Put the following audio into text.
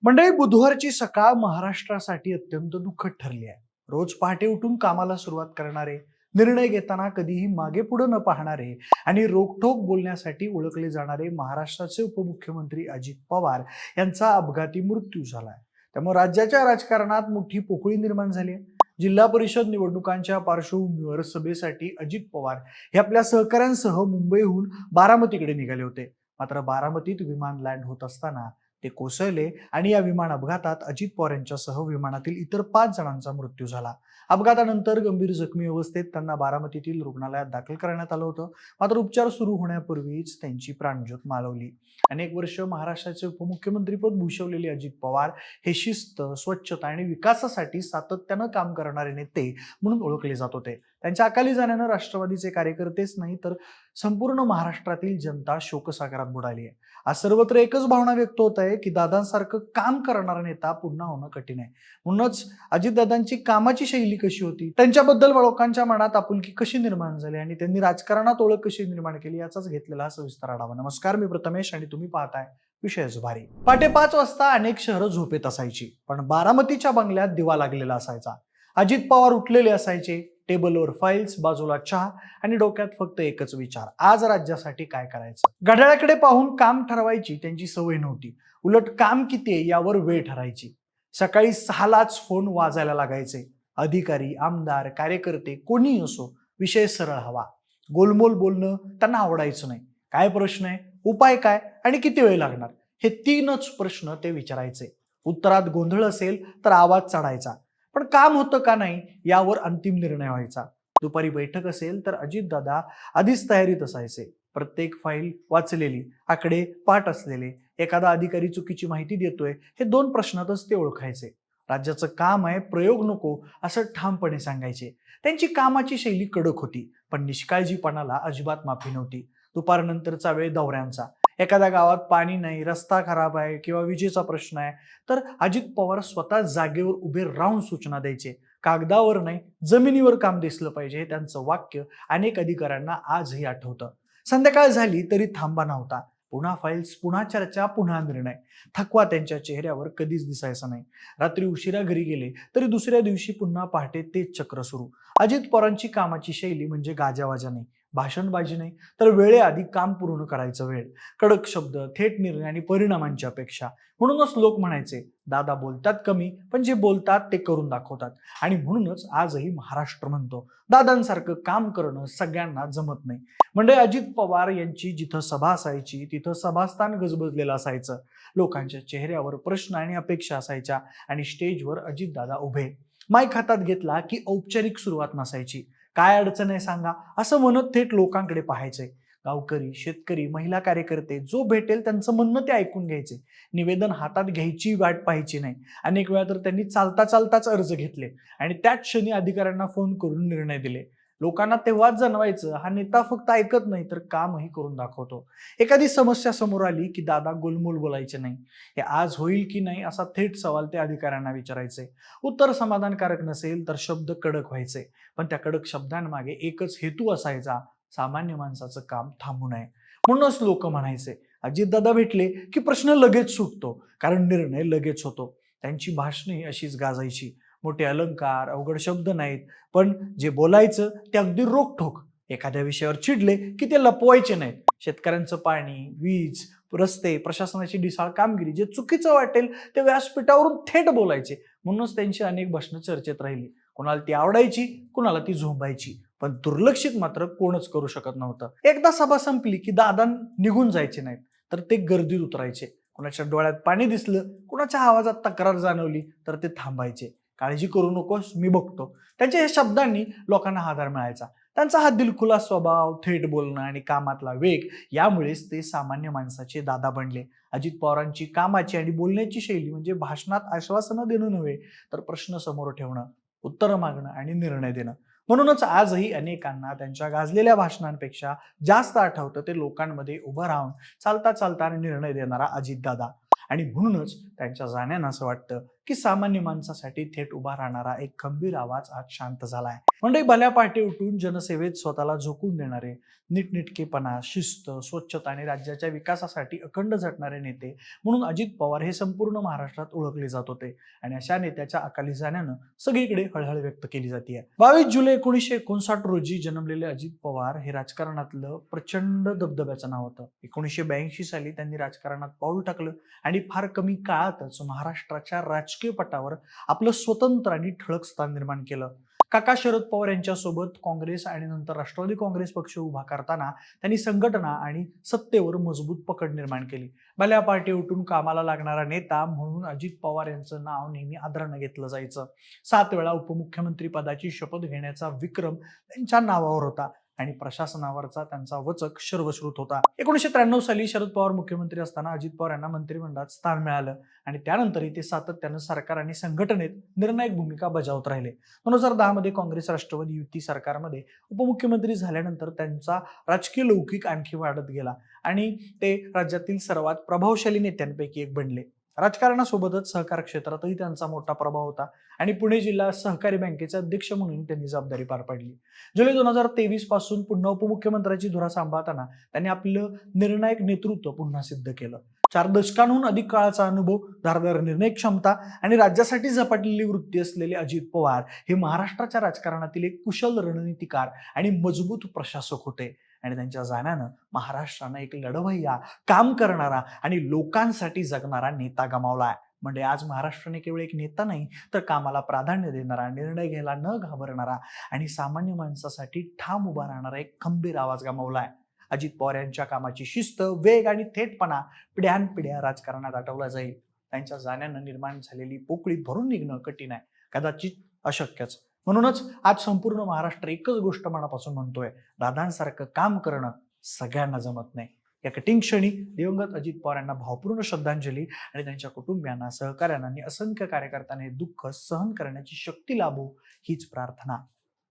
मंडळी, बुधवारची सकाळ महाराष्ट्रासाठी अत्यंत दुःखद ठरली आहे. रोज पहाटे उठून कामाला सुरुवात करणारे, निर्णय घेताना कधीही मागे पुढे न पाहणारे आणि रोखठोक बोलण्यासाठी ओळखले जाणारे महाराष्ट्राचे उपमुख्यमंत्री अजित पवार यांचा अपघाती मृत्यू झालाय. त्यामुळे राज्याच्या राजकारणात मोठी पोकळी निर्माण झाली आहे. जिल्हा परिषद निवडणुकांच्या पार्श्वभूमीवर सभेसाठी अजित पवार हे आपल्या सहकाऱ्यांसह मुंबईहून बारामतीकडे निघाले होते. मात्र बारामतीत विमान लँड होत असताना ते कोसळले आणि या विमान अपघातात अजित पवार यांच्यासह विमानातील इतर 5 जणांचा मृत्यू झाला. अपघातानंतर गंभीर जखमी अवस्थेत त्यांना बारामतीतील रुग्णालयात दाखल करण्यात आलं होतं. मात्र उपचार सुरू होण्यापूर्वीच त्यांची प्राणज्योत मालवली. अनेक वर्ष महाराष्ट्राचे उपमुख्यमंत्रीपद भूषवलेले अजित पवार हे शिस्त, स्वच्छता आणि विकासासाठी सातत्यानं काम करणारे नेते म्हणून ओळखले जात होते. त्यांच्या अकाली जाण्यानं राष्ट्रवादीचे कार्यकर्तेच नाही तर संपूर्ण महाराष्ट्रातील जनता शोकसागरात बुडाली आहे. आज सर्वत्र एकच भावना व्यक्त होत आहे की दादांसारखं काम करणारा नेता पुन्हा होणं कठीण आहे. म्हणूनच अजितदादांची कामाची शैली कशी होती, त्यांच्याबद्दल लोकांच्या मनात आपुलकी कशी निर्माण झाली आणि त्यांनी राजकारणात ओळख कशी निर्माण केली, याचाच घेतलेला सविस्तर आढावा. नमस्कार, मी प्रथमेश आणि तुम्ही पाहताय विषयच भारी. पहाटे 5 वाजता अनेक शहरं झोपेत असायची, पण बारामतीच्या बंगल्यात दिवा लागलेला असायचा. अजित पवार उठलेले असायचे. टेबलवर फाईल्स, बाजूला चहा आणि डोक्यात फक्त एकच विचार: आज राज्यासाठी काय करायचं. घड्याळाकडे पाहून काम ठरवायची त्यांची सवय नव्हती. उलट काम किती आहे यावर वेळ ठरायची. सकाळी 6लाच फोन वाजायला लागायचे. अधिकारी, आमदार, कार्यकर्ते कोणीही असो, विषय सरळ हवा. गोलमोल बोलणं त्यांना आवडायचं नाही. काय प्रश्न आहे, उपाय काय आणि किती वेळ लागणार, हे 3च प्रश्न ते विचारायचे. उत्तरात गोंधळ असेल तर आवाज चढायचा, पण काम होतं का नाही यावर अंतिम निर्णय व्हायचा. दुपारी बैठक असेल तर अजितदादा आधीच तयारीत असायचे. प्रत्येक फाईल वाचलेली, आकडे पाठ असलेले. एखादा अधिकारी चुकीची माहिती देतोय हे 2 प्रश्नातच ते ओळखायचे. राज्याचं काम आहे, प्रयोग नको, असं ठामपणे सांगायचे. त्यांची कामाची शैली कडक होती, पण निष्काळजीपणाला अजिबात माफी नव्हती. दुपारनंतरचा वेळ दौऱ्यांचा. एखाद्या गावात पाणी नाही, रस्ता खराब आहे किंवा विजेचा प्रश्न आहे तर अजित पवार स्वतः जागेवर उभे राहून सूचना द्यायचे. कागदावर नाही, जमिनीवर काम दिसलं पाहिजे, हे त्यांचं वाक्य अनेक अधिकाऱ्यांना आजही आठवतं. संध्याकाळ झाली तरी थांबा नव्हता. पुन्हा फाईल्स, पुन्हा चर्चा, पुन्हा निर्णय. थकवा त्यांच्या चेहऱ्यावर कधीच दिसायचा नाही. रात्री उशिरा घरी गेले तरी दुसऱ्या दिवशी पुन्हा पहाटे तेच चक्र सुरू. अजित पवारांची कामाची शैली म्हणजे गाजावाजा नाही, भाषणबाजी नाही, तर वेळेआधी काम पूर्ण करायचं. वेळ, कडक शब्द, थेट निर्णय आणि परिणामांची अपेक्षा. म्हणूनच लोक म्हणायचे, दादा बोलतात कमी, पण जे बोलतात ते करून दाखवतात. आणि म्हणूनच आजही महाराष्ट्र म्हणतो, दादांसारखं काम करणं सगळ्यांना जमत नाही. म्हणजे अजित पवार यांची जिथं सभा असायची तिथं सभास्थान गजबजलेलं असायचं. लोकांच्या चेहऱ्यावर प्रश्न आणि अपेक्षा असायच्या आणि स्टेजवर अजितदादा उभे. माईक हातात घेतला की औपचारिक सुरुवात नसायची. काय अडचण आहे सांगा, असं म्हणत थेट लोकांकडे पाहायचे. गावकरी, शेतकरी, महिला कार्यकर्ते जो भेटेल त्यांचं म्हणणं ते ऐकून घ्यायचे. निवेदन हातात घ्यायची वाट पाहायची नाही. अनेक वेळा तर त्यांनी चालता चालताच अर्ज घेतले आणि त्याच क्षणी अधिकाऱ्यांना फोन करून निर्णय दिले. लोकांना तेव्हाच जाणवायचं, हा नेता फक्त ऐकत नाही तर कामही करून दाखवतो. एखादी समस्या समोर आली की दादा गोलमोल बोलायचे नाही. हे आज होईल की नाही असा थेट सवाल ते अधिकाऱ्यांना विचारायचे. उत्तर समाधानकारक नसेल तर शब्द कडक व्हायचे, पण त्या कडक शब्दांमागे एकच हेतू असायचा: सामान्य माणसाचं काम थांबू नये. म्हणूनच लोक म्हणायचे, अजितदादा भेटले की प्रश्न लगेच सुटतो, कारण निर्णय लगेच होतो. त्यांची भाषणे अशीच गाजायची. मोठे अलंकार, अवघड शब्द नाहीत, पण जे बोलायचं ते अगदी रोखठोक. एखाद्या विषयावर चिडले की ते लपवायचे नाहीत. शेतकऱ्यांचं पाणी, वीज, रस्ते, प्रशासनाची ढिसाळ कामगिरी, जे चुकीचं वाटेल ते व्यासपीठावरून थेट बोलायचे. म्हणूनच त्यांची अनेक भाषणं चर्चेत राहिली. कोणाला ती आवडायची, कोणाला ती झोंबायची, पण दुर्लक्षित मात्र कोणच करू शकत नव्हतं. एकदा सभा संपली की दादा निघून जायचे नाहीत, तर ते गर्दीत उतरायचे. कुणाच्या डोळ्यात पाणी दिसलं, कुणाच्या आवाजात तक्रार जाणवली तर ते थांबायचे. काळजी करू नकोस, मी बघतो. त्यांच्या या शब्दांनी लोकांना आधार मिळायचा. त्यांचा हा दिलखुलास स्वभाव, थेट बोलणं आणि कामातला वेग यामुळेच ते सामान्य माणसाचे दादा बनले. अजित पवारांची कामाची आणि बोलण्याची शैली म्हणजे भाषणात आश्वासनं देणं नव्हे, तर प्रश्न समोर ठेवणं, उत्तरं मागणं आणि निर्णय देणं. म्हणूनच आजही अनेकांना त्यांच्या गाजलेल्या भाषणांपेक्षा जास्त आठवतं ते लोकांमध्ये उभं राहून चालता चालता निर्णय देणारा अजितदादा. आणि म्हणूनच त्यांच्या जाण्यानं असं वाटतं की सामान्य माणसासाठी थेट उभा राहणारा एक खंबीर आवाज आज शांत झालाय. म्हणजे भल्या पहाटे उठून जनसेवेत स्वतःला झोकून देणारे, नीटनेटकेपणा, शिस्त, स्वच्छता आणि राज्याच्या विकासासाठी अखंड झटणारे नेते म्हणून अजित पवार हे संपूर्ण महाराष्ट्रात ओळखले जात होते. आणि अशा नेत्याच्या अकाली जाण्यानं सगळीकडे हळहळ व्यक्त केली जाते. 22 जुलै 1959 रोजी जन्मलेले अजित पवार हे राजकारणातलं प्रचंड दबदब्याचं नाव होतं. 1982 साली त्यांनी राजकारणात पाऊल टाकलं आणि फार कमी काळातच महाराष्ट्राच्या राजकीय पटावर आपलं स्वतंत्र आणि ठळक स्थान निर्माण केलं. काका शरद पवार यांच्यासोबत काँग्रेस आणि नंतर राष्ट्रवादी काँग्रेस पक्ष उभा करताना त्यांनी संघटना आणि सत्तेवर मजबूत पकड निर्माण केली. भल्या पहाटे उठून कामाला लागणारा नेता म्हणून अजित पवार यांचं नाव नेहमी आदरानं घेतलं जायचं. 7 वेळा उपमुख्यमंत्री पदाची शपथ घेण्याचा विक्रम त्यांच्या नावावर होता आणि प्रशासनावरचा त्यांचा वचक सर्वश्रुत होता. 1993 साली शरद पवार मुख्यमंत्री असताना अजित पवार यांना मंत्रिमंडळात स्थान मिळालं आणि त्यानंतरही ते सातत्यानं सरकार आणि संघटनेत निर्णायक भूमिका बजावत राहिले. 2010 मध्ये काँग्रेस राष्ट्रवादी युती सरकारमध्ये उपमुख्यमंत्री झाल्यानंतर त्यांचा राजकीय लौकिक आणखी वाढत गेला आणि ते राज्यातील सर्वात प्रभावशाली नेत्यांपैकी एक बनले. राजकारणासोबतच सहकार क्षेत्रातही त्यांचा मोठा प्रभाव होता आणि पुणे जिल्हा सहकारी बँकेचे अध्यक्ष म्हणून त्यांनी जबाबदारी पार पाडली. जुलै 2023 पासून पुन्हा उपमुख्यमंत्र्याची धुरा सांभाळताना त्यांनी आपलं निर्णायक नेतृत्व पुन्हा सिद्ध केलं. 4 दशकांहून अधिक काळाचा अनुभव, धारदार निर्णय क्षमता आणि राज्यासाठी झपाटलेली वृत्ती असलेले अजित पवार हे महाराष्ट्राच्या राजकारणातील एक कुशल रणनीतिकार आणि मजबूत प्रशासक होते. आणि त्यांच्या जाण्यानं महाराष्ट्रानं एक लढवय्या, काम करणारा आणि लोकांसाठी जगणारा नेता गमावला आहे. म्हणजे आज महाराष्ट्राने केवळ एक नेता नाही तर कामाला प्राधान्य देणारा, निर्णय घ्यायला न घाबरणारा आणि सामान्य माणसासाठी ठाम उभा राहणारा एक खंबीर आवाज गमावलाय. अजित पवार यांच्या कामाची शिस्त, वेग आणि थेटपणा पिढ्यानपिढ्या राजकारणात आठवला जाईल. त्यांच्या जाण्यानं निर्माण झालेली पोकळी भरून निघणं कठीण आहे, कदाचित अशक्यच. म्हणूनच आज संपूर्ण महाराष्ट्र एकच गोष्ट मनापासून म्हणतोय, दादांसारखं काम करणं सगळ्यांना जमत नाही. या कठीण क्षणी दिवंगत अजित पवार यांना भावपूर्ण श्रद्धांजली आणि त्यांच्या कुटुंबियांना, सहकाऱ्यांना आणि असंख्य कार्यकर्त्यांना हे दुःख सहन करण्याची शक्ती लाभो हीच प्रार्थना.